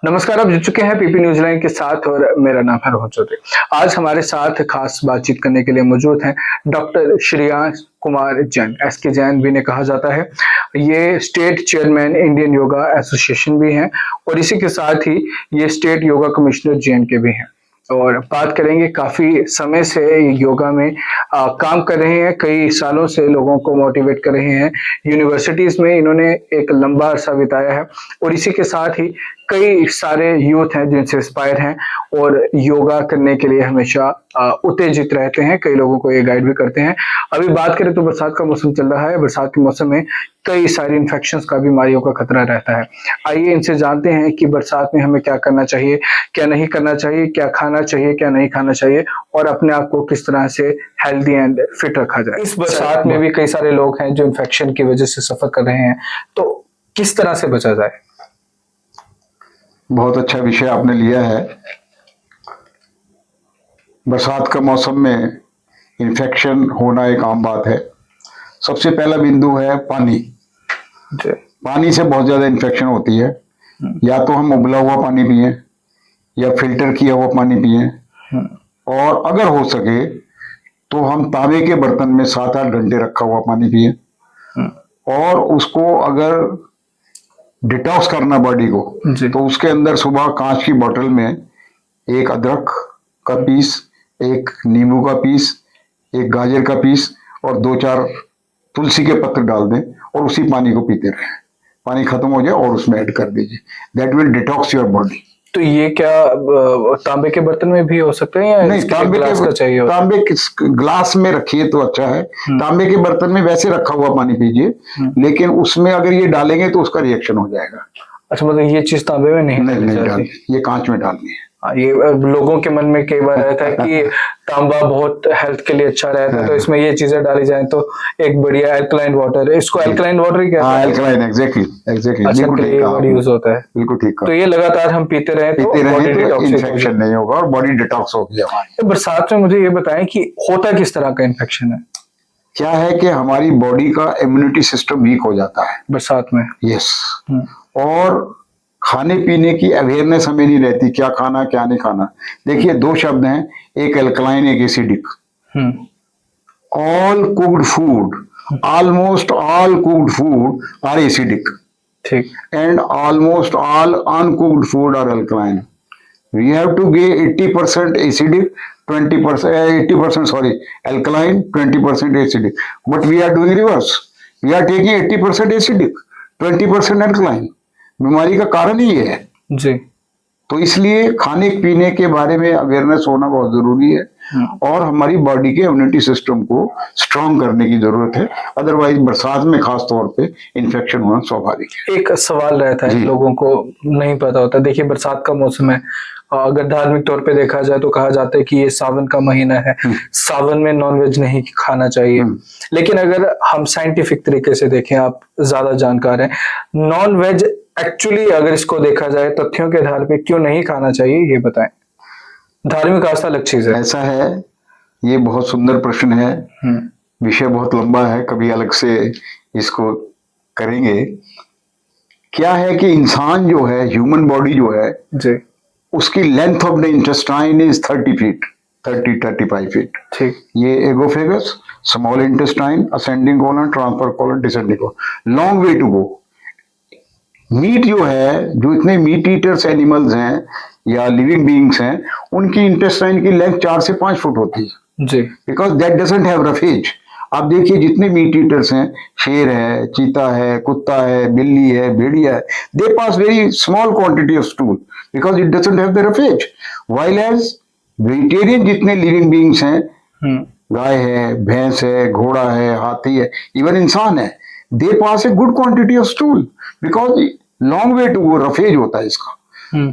नमस्कार, आप जुड़ चुके हैं पीपी न्यूज लाइन के साथ और मेरा नाम है रोहन चौधरी। आज हमारे साथ खास बातचीत करने के लिए मौजूद हैं डॉक्टर श्रेयांश कुमार जैन, एसके जैन भी इन्हें कहा जाता है। ये state chairman Indian yoga association भी हैं और इसी के साथ ही ये स्टेट योगा कमिश्नर जेएंड के भी हैं। और बात करेंगे, काफी समय से योगा में काम कर रहे हैं, कई सालों से लोगों को मोटिवेट कर रहे हैं। यूनिवर्सिटीज में इन्होंने एक लंबा अरसा बिताया है और इसी के साथ ही कई सारे यूथ हैं जिनसे इंस्पायर हैं और योगा करने के लिए हमेशा उत्तेजित रहते हैं। कई लोगों को ये गाइड भी करते हैं। अभी बात करें तो बरसात का मौसम चल रहा है। बरसात के मौसम में कई सारी इन्फेक्शंस का, बीमारियों का खतरा रहता है। आइए इनसे जानते हैं कि बरसात में हमें क्या करना चाहिए, क्या नहीं करना चाहिए, क्या खाना चाहिए, क्या नहीं खाना चाहिए और अपने आप को किस तरह से हेल्दी एंड फिट रखा जाए। इस बरसात में भी कई सारे लोग हैं जो इन्फेक्शन की वजह से सफर कर रहे हैं, तो किस तरह से बचा जाए? बहुत अच्छा विषय आपने लिया है। बरसात का मौसम में इन्फेक्शन होना एक आम बात है। सबसे पहला बिंदु है पानी। पानी से बहुत ज़्यादा इन्फेक्शन होती है। या तो हम उबला हुआ पानी पिए या फिल्टर किया हुआ पानी पिए, और अगर हो सके तो हम तांबे के बर्तन में 7-8 घंटे रखा हुआ पानी पिए, और उसको अगर डिटॉक्स करना बॉडी को, तो उसके अंदर सुबह कांच की बोतल में एक अदरक का पीस, एक नींबू का पीस, एक गाजर का पीस और 2-4 तुलसी के पत्ते डाल दें और उसी पानी को पीते रहें। पानी खत्म हो जाए और उसमें ऐड कर दीजिए। That will detox your body. तो ये क्या तांबे के बर्तन में भी हो सकते हैं या नहीं, तांबे का चाहिए? तांबे के ग्लास में रखिए तो अच्छा है। तांबे के बर्तन में वैसे रखा हुआ पानी पीजिए, लेकिन उसमें अगर ये डालेंगे तो उसका रिएक्शन हो जाएगा। अच्छा, मतलब ये चीज तांबे में नहीं डालनी, ये कांच में डालनी है। ये लोगों के मन में कई बार रहता है कि तांबा बहुत हेल्थ के लिए अच्छा रहता है, तो इसमें ये चीजें डाली जाएं तो एक बढ़िया अल्कलाइन वाटर, इसको अल्कलाइन वाटर क्या? हाँ, अल्कलाइन, एग्जैक्टली। अच्छा, के लिए यूज होता है। बिल्कुल ठीक। तो ये लगातार हम पीते रहे तो इन्फेक्शन नहीं होगा और बॉडी डिटॉक्स होगी हमारी। बरसात में मुझे ये बताएं कि होता किस तरह का इन्फेक्शन है? क्या है कि हमारी बॉडी का इम्यूनिटी सिस्टम वीक हो जाता है बरसात में। यस। और खाने पीने की अवेयरनेस हमें नहीं रहती, क्या खाना क्या नहीं खाना। देखिए, 2 शब्द हैं, एक अल्कलाइन, एक acidic. All cooked food, almost all cooked food are acidic, ठीक, and almost all uncooked food are alkaline. We have to give 80% acidic, 20% 80% sorry alkaline, 20% acidic, but we are doing reverse. We are taking 80% acidic, 20% alkaline. बीमारी का कारण ही ये है जी। तो इसलिए खाने पीने के बारे में अवेयरनेस होना बहुत जरूरी है और हमारी बॉडी के इम्यूनिटी सिस्टम को स्ट्रांग करने की जरूरत है। अदरवाइज बरसात में खास तौर पे इन्फेक्शन होना स्वाभाविक है। एक सवाल रहता है, लोगों को नहीं पता होता। देखिए, बरसात का मौसम है, अगर धार्मिक तौर पे देखा जाए तो कहा जाता है कि ये सावन का महीना है, सावन में नॉनवेज नहीं खाना चाहिए। लेकिन अगर हम साइंटिफिक तरीके से देखें, आप ज्यादा जानकार हैं, नॉनवेज एक्चुअली अगर इसको देखा जाए तथ्यों के आधार पे क्यों नहीं खाना चाहिए, ये बताएं। धार्मिक आस्था अलग चीज है। ऐसा है, ये बहुत सुंदर प्रश्न है। विषय बहुत लंबा है, कभी अलग से इसको करेंगे। क्या है कि इंसान जो है, ह्यूमन बॉडी जो है जी, उसकी length of the intestine is 30 feet, 30-35 feet. ठीक। ये oesophagus, small intestine, ascending colon, transfer colon, descending colon, long way to go. Meat जो है, जो इतने मीट ईटर्स एनिमल्स हैं या लिविंग बीइंग्स हैं, उनकी इंटेस्टाइन की लेंथ 4 से 5 फुट होती है जी, because that doesn't have roughage. आप देखिए, जितने मीट ईटर्स हैं, शेर है, चीता है, कुत्ता है, बिल्ली है, भेड़िया है, they pass very small quantity of stool because it doesn't have the roughage. While as vegetarian जितने लिविंग बीइंग्स हैं, गाय है, भैंस है, घोड़ा है, हाथी है, इवन इंसान है, they pass a good quantity of stool because long way to go, roughage होता है इसका।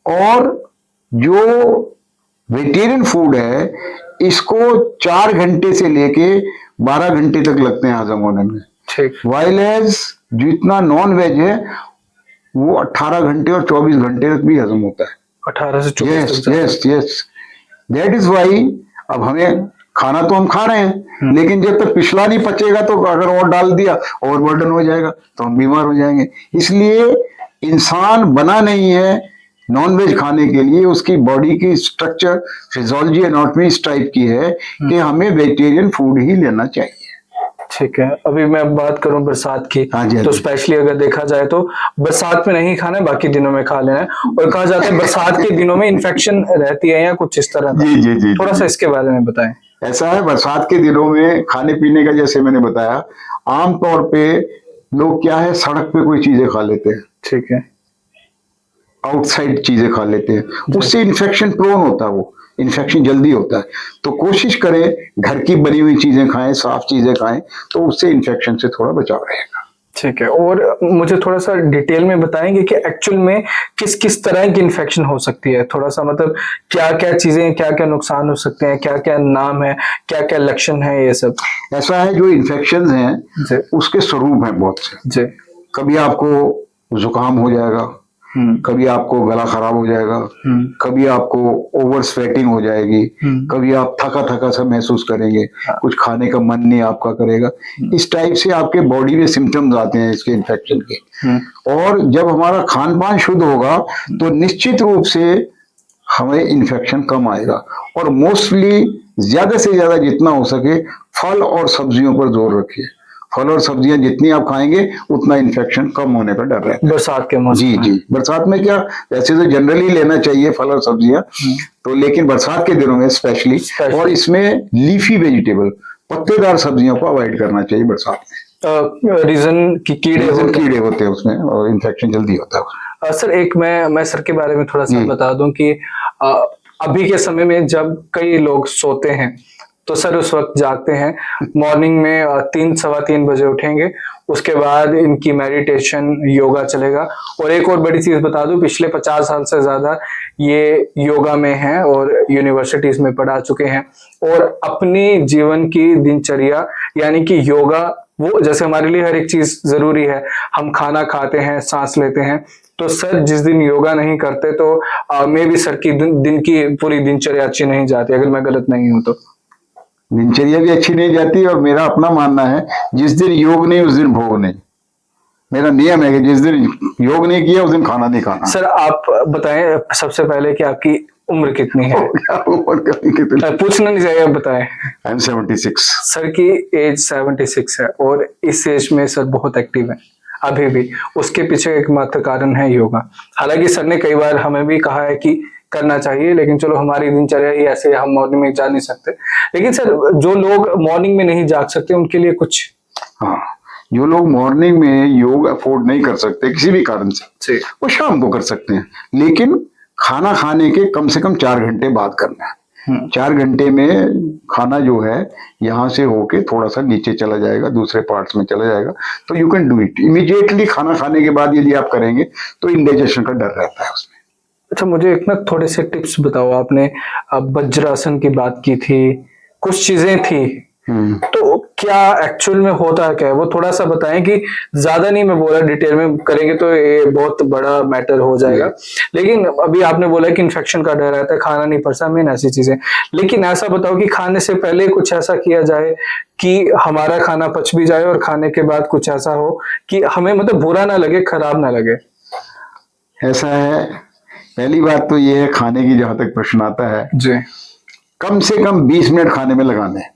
और जो वेजिटेरियन फूड है, इसको 4 घंटे से लेके 12 घंटे तक लगते हैं हजम होने में। वाइल एज जितना नॉन वेज है वो 18 घंटे और 24 घंटे तक भी हजम होता है। 18 से 24 यस। दैट इज वाई अब हमें खाना तो हम खा रहे हैं, लेकिन जब तक पिछला नहीं पचेगा तो अगर और डाल दिया, ओवरबर्डन हो जाएगा तो हम बीमार हो जाएंगे। इसलिए इंसान बना नहीं है नॉन वेज खाने के लिए उसकी बॉडी की स्ट्रक्चर, फिजियोलॉजी, एनाटॉमी इस टाइप की है कि हमें वेजिटेरियन फूड ही लेना चाहिए। ठीक है, अभी मैं बात करूं बरसात की, हाँ जी, हाँ तो जी। स्पेशली अगर देखा जाए तो बरसात में नहीं खाना है, बाकी दिनों में खा लेना है। और कहा जाता है बरसात के दिनों में इन्फेक्शन रहती है या कुछ इस तरह का। जी जी जी थोड़ा जी। सा इसके बारे में बताएं। ऐसा है, बरसात के दिनों में खाने पीने का जैसे मैंने बताया, आमतौर पे लोग क्या है, सड़क पे कोई चीजें खा लेते हैं, ठीक है। आउटसाइड चीजें खा लेते हैं, उससे इन्फेक्शन प्रोन होता है, वो इन्फेक्शन जल्दी होता है। तो कोशिश करें घर की बनी हुई चीजें खाएं, साफ चीजें खाएं, तो उससे इन्फेक्शन से थोड़ा बचाव रहेगा। ठीक है, और मुझे थोड़ा सा डिटेल में बताएंगे कि एक्चुअल में किस किस तरह की इन्फेक्शन हो सकती है, थोड़ा सा मतलब क्या क्या चीजें, क्या क्या नुकसान हो सकते हैं, क्या क्या नाम है, क्या क्या लक्षण है, ये सब। ऐसा है, जो इन्फेक्शन हैं जी उसके स्वरूप हैं बहुत से। जी। कभी आपको जुकाम हो जाएगा, कभी आपको गला खराब हो जाएगा, कभी आपको ओवर स्वेटिंग हो जाएगी, कभी आप थका थका सा महसूस करेंगे, कुछ खाने का मन नहीं आपका करेगा। इस टाइप से आपके बॉडी में सिम्टम्स आते हैं इसके इन्फेक्शन के। और जब हमारा खान पान शुद्ध होगा तो निश्चित रूप से हमें इन्फेक्शन कम आएगा। और मोस्टली ज्यादा से ज्यादा जितना हो सके फल और सब्जियों पर जोर रखिए। फल और सब्जियां जितनी आप खाएंगे उतना इन्फेक्शन कम होने का डर रहता है बरसात के मौसम जी में। जी। बरसात में क्या, वैसे तो जनरली लेना चाहिए फल और सब्जियां, तो लेकिन बरसात के दिनों में स्पेशली, और इसमें लीफी वेजिटेबल, पत्तेदार सब्जियों को अवॉइड करना चाहिए बरसात में। रीजन की कीड़े रीजन होते हैं। कीड़े होते हैं उसमें और इन्फेक्शन जल्दी होता है। सर एक मैं सर के बारे में थोड़ा सा जी। बता दूं कि अ, अभी के समय में जब कई लोग सोते हैं तो सर उस वक्त जागते हैं, मॉर्निंग में 3 सवा 3 बजे उठेंगे, उसके बाद इनकी मेडिटेशन योगा चलेगा। और एक और बड़ी चीज बता दूं, पिछले 50 साल से ज्यादा ये योगा में हैं और यूनिवर्सिटीज में पढ़ा चुके हैं, और अपनी जीवन की दिनचर्या यानी कि योगा, वो जैसे हमारे लिए हर एक चीज जरूरी है, हम खाना खाते हैं, सांस लेते हैं, तो सर जिस दिन योगा नहीं करते तो मे भी सर की दिन की पूरी दिनचर्या अच्छी नहीं जाती, अगर मैं गलत नहीं हूं तो। दिनचर्या भी अच्छी नहीं जाती, और मेरा अपना मानना है जिस दिन योग नहीं उस दिन भोग नहीं। मेरा नियम है कि जिस दिन योग नहीं किया उस दिन खाना नहीं खाना। सर आप बताएं सबसे पहले कि आपकी उम्र कितनी है। कितनी? पूछना नहीं चाहिए, आप बताएं। I am 76। सर की एज 76 है, और इस एज में सर बहुत एक्टिव है अभी भी। उसके पीछे एकमात्र कारण है योगा। हालांकि सर ने कई बार हमें भी कहा है कि करना चाहिए, लेकिन चलो हमारी दिनचर्या ही ऐसे, हम मॉर्निंग में जा नहीं सकते। लेकिन सर जो लोग मॉर्निंग में नहीं जाग सकते उनके लिए कुछ। हाँ, जो लोग मॉर्निंग में योग अफोर्ड नहीं कर सकते किसी भी कारण से, वो शाम को कर सकते हैं, लेकिन खाना खाने के कम से कम 4 घंटे बाद करना है। 4 घंटे में खाना जो है यहाँ से होके थोड़ा सा नीचे चला जाएगा, दूसरे पार्ट्स में चला जाएगा, तो you can do it immediately. खाना खाने के बाद यदि आप करेंगे तो इंडाइजेशन का डर रहता है उसमें। अच्छा, मुझे एक ना थोड़े से टिप्स बताओ। आपने वज्रासन की बात की थी, कुछ चीजें थी, तो क्या एक्चुअल में होता है क्या है, वो थोड़ा सा बताएं। कि ज्यादा नहीं मैं बोला, डिटेल में करेंगे तो ये बहुत बड़ा मैटर हो जाएगा। लेकिन अभी आपने बोला कि इन्फेक्शन का डर रहता है, खाना नहीं पचता, मेन ऐसी चीजें। लेकिन ऐसा बताओ कि खाने से पहले कुछ ऐसा किया जाए कि हमारा खाना पच भी जाए, और खाने के बाद कुछ ऐसा हो कि हमें मतलब बुरा ना लगे, खराब ना लगे। ऐसा है, पहली बात तो ये है, खाने की जहां तक प्रश्न आता है, जी। कम से कम 20 मिनट खाने में लगाने।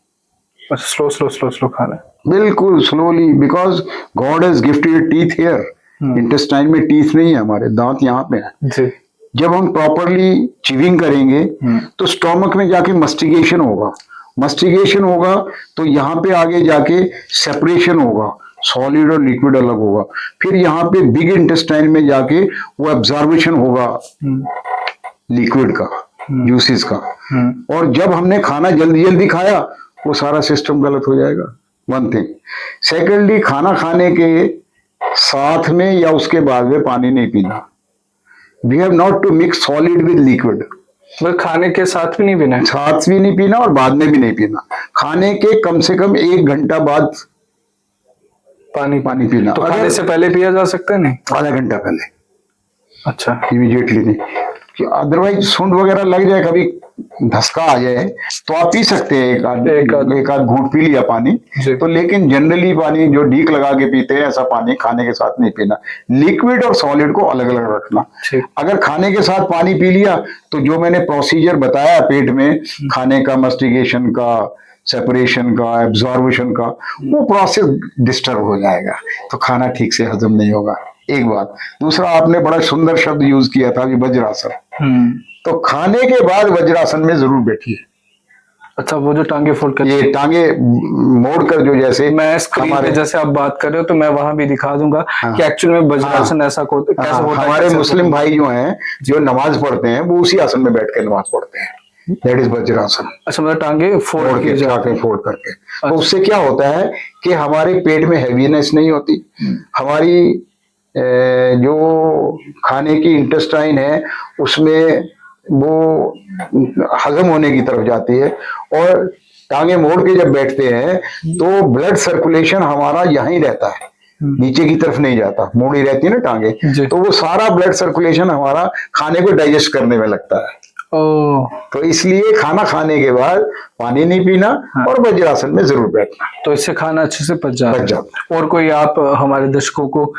स्लो स्लो स्लो स्लो खाना। बिल्कुल slowly, because God has gifted teeth here. Intestine में टीथ नहीं है, हमारे दांत यहाँ पे है। जी। जब हम प्रॉपरली चिविंग करेंगे तो स्टोमक में जाके मस्टिगेशन होगा। मस्टिगेशन होगा तो यहाँ पे आगे जाके सेपरेशन होगा, सॉलिड और लिक्विड अलग होगा। फिर यहाँ पे बिग इंटेस्टाइन में जाके वो एब्जॉर्बेशन होगा लिक्विड का, जूसेस का। और जब हमने खाना जल्दी जल्दी खाया वो सारा सिस्टम गलत हो जाएगा, वन थिंग। सेकेंडली, खाना खाने के साथ में या उसके बाद में पानी नहीं पीना। We have not to mix solid with liquid. मतलब खाने के साथ भी नहीं पीना है? साथ भी नहीं पीना और बाद में भी नहीं पीना। खाने के कम से कम 1 घंटा बाद पानी पीना। तो खाने से पहले पिया जा सकता है? नहीं, आधा घंटा पहले। अच्छा। इमीडिएटली नहीं, अदरवाइज सूंड वगैरह लग जाए, कभी धसका आ जाए तो आप पी सकते हैं, एक आध घूंट पी लिया पानी तो। लेकिन जनरली पानी जो डीक लगा के पीते हैं ऐसा पानी खाने के साथ नहीं पीना। लिक्विड और सॉलिड को अलग अलग रखना। अगर खाने के साथ पानी पी लिया तो जो मैंने प्रोसीजर बताया पेट में खाने का, मस्टिगेशन का, सेपरेशन का, एब्जॉर्बेशन का, वो प्रोसेस डिस्टर्ब हो जाएगा तो खाना ठीक से हजम नहीं होगा। एक बात। दूसरा, आपने बड़ा सुंदर शब्द यूज किया था अभी, वज्रासन। तो खाने के बाद वज्रासन में जरूर बैठिए। अच्छा, वो जो टांगे फोल्ड कर, ये टांगे मोड़ कर, जो जैसे मैं स्क्रीन पे जैसे आप बात कर रहे हो तो मैं वहां भी दिखा दूंगा कि एक्चुअल में वज्रासन ऐसा कैसे होता है। हमारे मुस्लिम भाई जो हैं, जो नमाज पढ़ते हैं, वो उसी आसन में बैठ कर नमाज पढ़ते हैं। That is vajrasana. अच्छा, मतलब टांगे फोल्ड किए जाते हैं। फोल्ड करके। तो उससे क्या होता है कि हमारे पेट में हैवीनेस नहीं होती, हमारी जो खाने की इंटेस्टाइन है उसमें वो हजम होने की तरफ जाती है। और टांगे मोड़ के जब बैठते हैं तो ब्लड सर्कुलेशन हमारा यहीं रहता है, नीचे की तरफ नहीं जाता, मोड़ी रहती है ना टांगे, तो वो सारा ब्लड सर्कुलेशन हमारा खाने को डाइजेस्ट करने में लगता है। तो इसलिए खाना खाने के बाद पानी नहीं पीना और वज्रासन में जरूर बैठना, तो इससे खाना अच्छे से पच जाता है। और कोई आप हमारे दर्शकों को,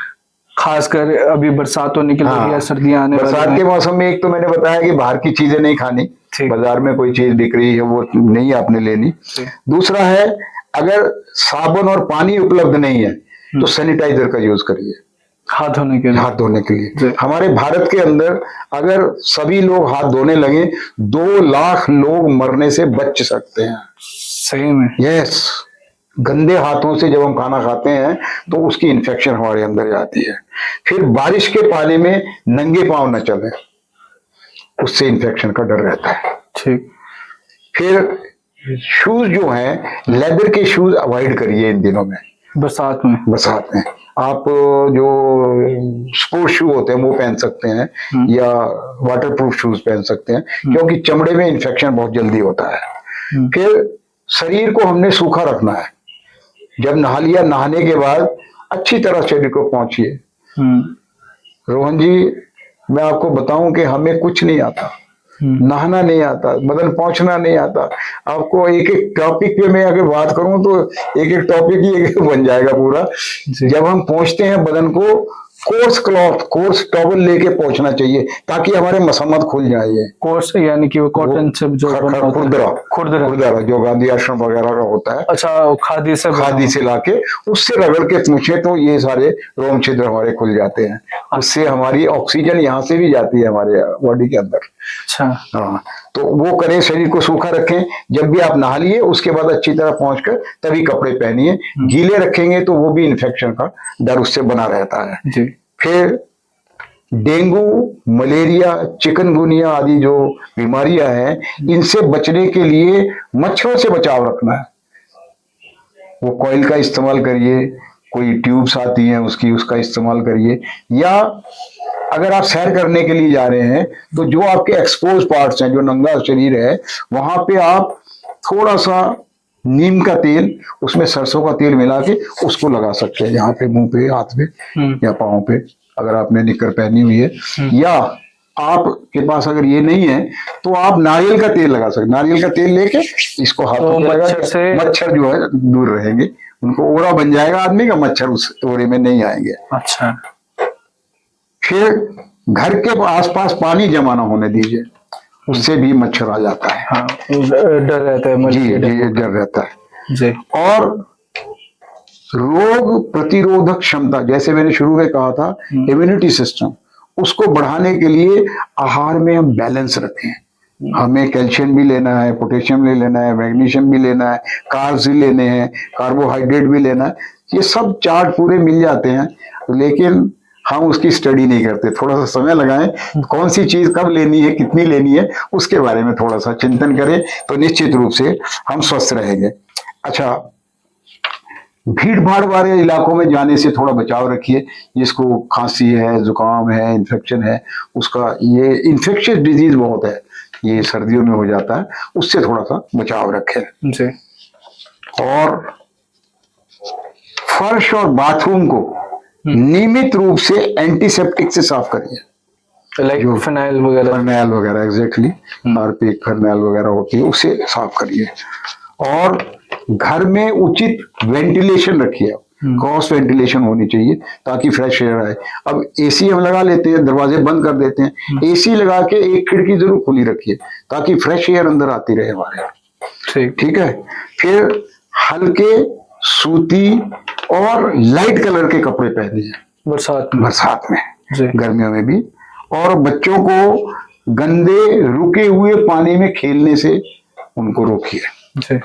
खासकर अभी बरसात होने के लिए या सर्दियां आने वाली, बरसात के मौसम में एक तो मैंने बताया कि बाहर की चीजें नहीं खानी, बाजार में कोई चीज बिक रही है वो नहीं आपने लेनी। दूसरा है, अगर साबुन और पानी उपलब्ध नहीं है तो सैनिटाइजर का यूज करिए हाथ धोने के लिए। हमारे भारत के अंदर अगर सभी लोग हाथ धोने लगे 2 लाख लोग मरने से बच सकते हैं। सही में? यस। गंदे हाथों से जब हम खाना खाते हैं तो उसकी इन्फेक्शन हमारे अंदर जाती है। फिर बारिश के पानी में नंगे पांव न चले, उससे इन्फेक्शन का डर रहता है। ठीक। फिर शूज जो हैं, लेदर के शूज अवॉइड करिए इन दिनों में, बरसात में। आप जो स्पोर्ट्स शू होते हैं वो पहन सकते हैं या वाटरप्रूफ शूज पहन सकते हैं, क्योंकि चमड़े में इन्फेक्शन बहुत जल्दी होता है। फिर शरीर को हमने सूखा रखना है। जब नहा लिया, नहाने के बाद अच्छी तरह शरीर को पहुंचिए। रोहन जी, मैं आपको बताऊं कि हमें कुछ नहीं आता, नहाना नहीं आता, बदन पहुंचना नहीं आता। आपको एक एक टॉपिक पे मैं अगर बात करूं तो एक एक टॉपिक ही एक बन जाएगा पूरा। जब हम पहुंचते हैं बदन को, कोर्स क्लॉथ, कोर्स टॉवल लेके पहुंचना चाहिए ताकि हमारे मसम्मत खुल जाए। कोर्स यानी कि वो कॉटन से जो खुरदरा जो गांधी आश्रम वगैरह का होता है। अच्छा, खादी से लाके उससे रगड़ के पूछे तो ये सारे रोम छिद्र हमारे खुल जाते हैं। उससे हमारी ऑक्सीजन यहाँ से भी जाती है हमारे बॉडी के अंदर। अच्छा, हाँ, तो वो करें, शरीर को सूखा रखें। जब भी आप नहा लिए उसके बाद अच्छी तरह पहुंचकर तभी कपड़े पहनिए। गीले रखेंगे तो वो भी इन्फेक्शन का डर उससे बना रहता है जी। फिर डेंगू, मलेरिया, चिकनगुनिया आदि जो बीमारियां हैं, इनसे बचने के लिए मच्छरों से बचाव रखना है। वो कॉइल का इस्तेमाल करिए, कोई ट्यूब्स आती हैं उसका इस्तेमाल करिए, या अगर आप सैर करने के लिए जा रहे हैं तो जो आपके एक्सपोज पार्ट्स हैं, जो नंगा शरीर है, वहां पे आप थोड़ा सा नीम का तेल, उसमें सरसों का तेल मिला के उसको लगा सकते हैं, यहाँ पे, मुंह पे, हाथ पे या पाँव पे, अगर आपने निक्कर पहनी हुई है। या आपके पास अगर ये नहीं है तो आप नारियल का तेल लगा सकते, नारियल का तेल लेके इसको हाथों पे लगा, मच्छर जो है दूर रहेंगे, उनको ओरा बन जाएगा आदमी का, मच्छर उस ओरे में नहीं आएंगे। अच्छा, फिर घर के आसपास पानी जमा ना होने दीजिए, उससे भी मच्छर आ जाता है। हाँ, डर रहता है जी, डर रहता है जी। और रोग प्रतिरोधक क्षमता, जैसे मैंने शुरू में कहा था, इम्यूनिटी सिस्टम, उसको बढ़ाने के लिए आहार में हम बैलेंस रखें। हमें कैल्शियम भी लेना है, पोटेशियम भी लेना है, मैग्नीशियम भी लेना है, कार्ब्स भी लेने हैं, कार्बोहाइड्रेट भी लेना है। ये सब चार्ट पूरे मिल जाते हैं, लेकिन हम उसकी स्टडी नहीं करते। थोड़ा सा समय लगाएं, कौन सी चीज कब लेनी है, कितनी लेनी है, उसके बारे में थोड़ा सा चिंतन करें तो निश्चित रूप से हम स्वस्थ रहेंगे। अच्छा, भीड़ भाड़ वाले इलाकों में जाने से थोड़ा बचाव रखिए। जिसको खांसी है, जुकाम है, इन्फेक्शन है, उसका ये इन्फेक्शियस डिजीज बहुत है, ये सर्दियों में हो जाता है, उससे थोड़ा सा बचाव रखें जी। और फर्श और बाथरूम को नियमित रूप से एंटीसेप्टिक से साफ करिए। लाइक जो फिनाइल वगैरह। फर्नैल वगैरह, एग्जैक्टली, हार्पिक फर्नैल वगैरह होती है, उसे साफ करिए। और घर में उचित वेंटिलेशन रखिए, क्रॉस वेंटिलेशन होनी चाहिए ताकि फ्रेश एयर आए। अब एसी हम लगा लेते हैं, दरवाजे बंद कर देते हैं, एसी लगा के एक खिड़की जरूर खुली रखिए ताकि फ्रेश एयर अंदर आती रहे हमारे। ठीक। ठीक है। फिर हल्के सूती और लाइट कलर के कपड़े पहनिए बरसात में, जी। गर्मियों में भी। और बच्चों को गंदे रुके हुए पानी में खेलने से उनको रोकिए। जी।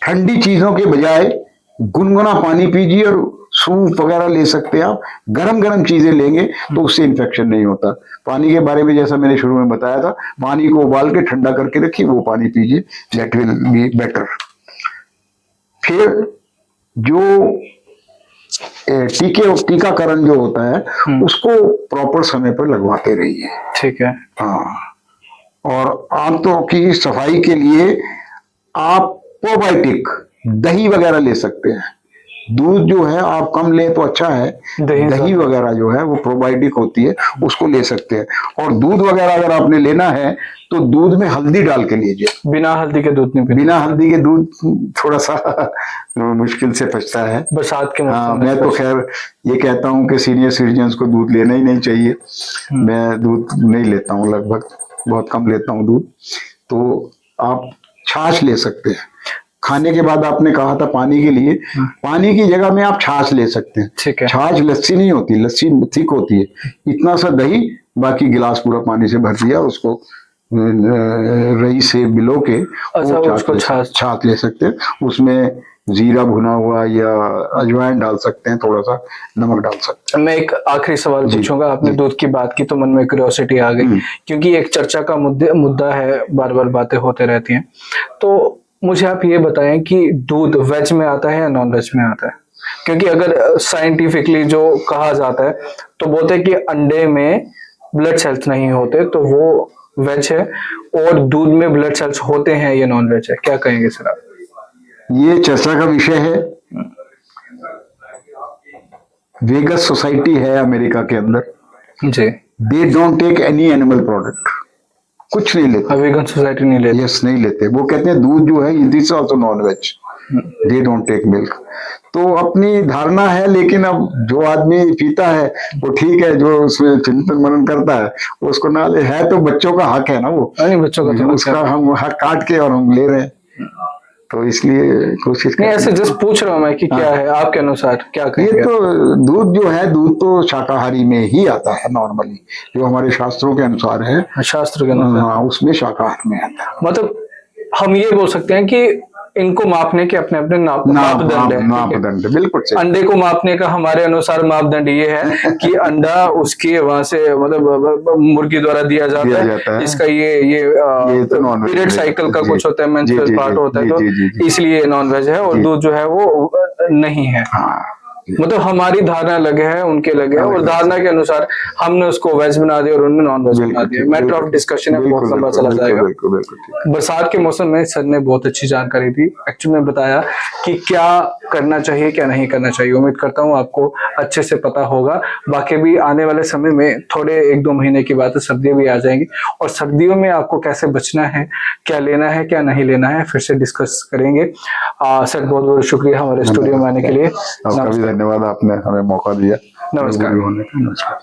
ठंडी चीजों के बजाय गुनगुना पानी पीजिए, और सूप वगैरह ले सकते हैं आप। गरम गरम चीजें लेंगे तो उससे इन्फेक्शन नहीं होता। पानी के बारे में जैसा मैंने शुरू में बताया था, पानी को उबाल के ठंडा करके रखिए, वो पानी पीजिए, दैट विल बी बेटर। फिर जो टीकाकरण जो होता है उसको प्रॉपर समय पर लगवाते रहिए। ठीक है। हाँ। और आंतों की सफाई के लिए आप प्रोबायोटिक दही वगैरह ले सकते हैं। दूध जो है आप कम लें तो अच्छा है, दही वगैरह जो है वो प्रोबायोटिक होती है, उसको ले सकते हैं। और दूध वगैरह अगर आपने लेना है तो दूध में हल्दी डाल के लीजिए। बिना हल्दी के दूध नहीं पीना। बिना हल्दी के दूध थोड़ा सा मुश्किल से पचता है बरसात के हाँ, मौसम में। मैं तो खैर ये कहता हूँ कि सीनियर सिटीजन्स को दूध लेना ही नहीं चाहिए। मैं दूध नहीं लेता हूँ, लगभग बहुत कम लेता हूँ दूध। तो आप छाछ ले सकते हैं। खाने के बाद आपने कहा था पानी के लिए, पानी की जगह में आप छाछ ले सकते हैं। ठीक है। छाछ लस्सी नहीं होती, लस्सी थिक होती है। इतना सा दही, बाकी गिलास पूरा पानी से भर दिया, उसको रई से बिलो के अच्छा, उसको छाछ ले सकते हैं। उसमें जीरा भुना हुआ या अजवाइन डाल सकते हैं, थोड़ा सा नमक डाल सकते हैं। मैं एक आखिरी सवाल पूछूंगा। आपने दूध की बात की तो मन में क्यूरियोसिटी आ गई, क्योंकि एक चर्चा का मुद्दा है, बार बार बातें होते रहती हैं। तो मुझे आप ये बताएं कि दूध वेज में आता है या नॉन वेज में आता है? क्योंकि अगर साइंटिफिकली जो कहा जाता है तो बोलते हैं कि अंडे में ब्लड सेल्स नहीं होते, तो वो वेज है, और दूध में ब्लड सेल्स होते हैं, ये नॉन वेज है। क्या कहेंगे सर आप? ये चर्चा का विषय है। वेगस सोसाइटी है अमेरिका के अंदर जी। They don't take any animal product, कुछ नहीं लेते। वेगन सोसाइटी नहीं लेते? यस, नहीं लेते। वो कहते हैं दूध जो है it is also non veg, they don't take milk. तो अपनी धारणा है, लेकिन अब जो आदमी पीता है वो ठीक है, जो उसमें चिंतन मनन करता है उसको ना ले। है तो बच्चों का हक है ना, वो नहीं, बच्चों का तो उसका हम हक काट के और हम ले रहे हैं, तो इसलिए कोशिश नहीं, ऐसे जस्ट पूछ रहा हूँ मैं कि क्या है आपके अनुसार, क्या कहेंगे? ये तो दूध जो है, दूध तो शाकाहारी में ही आता है नॉर्मली, जो हमारे शास्त्रों के अनुसार है। शास्त्र के अनुसार हाँ, उसमें शाकाहार में आता है। मतलब हम ये बोल सकते हैं कि इनको मापने के अपने अपने मापदंड है। मापदंड बिल्कुल सही। अंडे को मापने का हमारे अनुसार मापदंड ये है कि अंडा उसके वहां से मतलब मुर्गी द्वारा दिया जाता है, इसका ये तो पीरियड साइकिल का कुछ होता है, मेंस्ट्रुअल पार्ट होता है, तो इसलिए नॉन वेज है। और दूध जो है वो नहीं है। मतलब हमारी धारणा अलग है, उनके अलग है, और धारणा के अनुसार हमने उसको वेज बना दिया और उन्होंने नॉन वेज बना दिया। मैटर ऑफ डिस्कशन है, बहुत लंबा चला जाएगा। बरसात के मौसम में सर ने बहुत अच्छी जानकारी दी, एक्चुअली में बताया कि क्या करना चाहिए, क्या नहीं करना चाहिए। उम्मीद करता हूँ आपको अच्छे से पता होगा। बाकी भी आने वाले समय में थोड़े 1-2 महीने की बात है, सर्दियां भी आ जाएंगी, और सर्दियों में आपको कैसे बचना है, क्या लेना है, क्या नहीं लेना है, फिर से डिस्कस करेंगे। सर बहुत बहुत शुक्रिया हमारे स्टूडियो में आने के लिए। धन्यवाद, आपने हमें मौका दिया। नमस्कार। नमस्कार।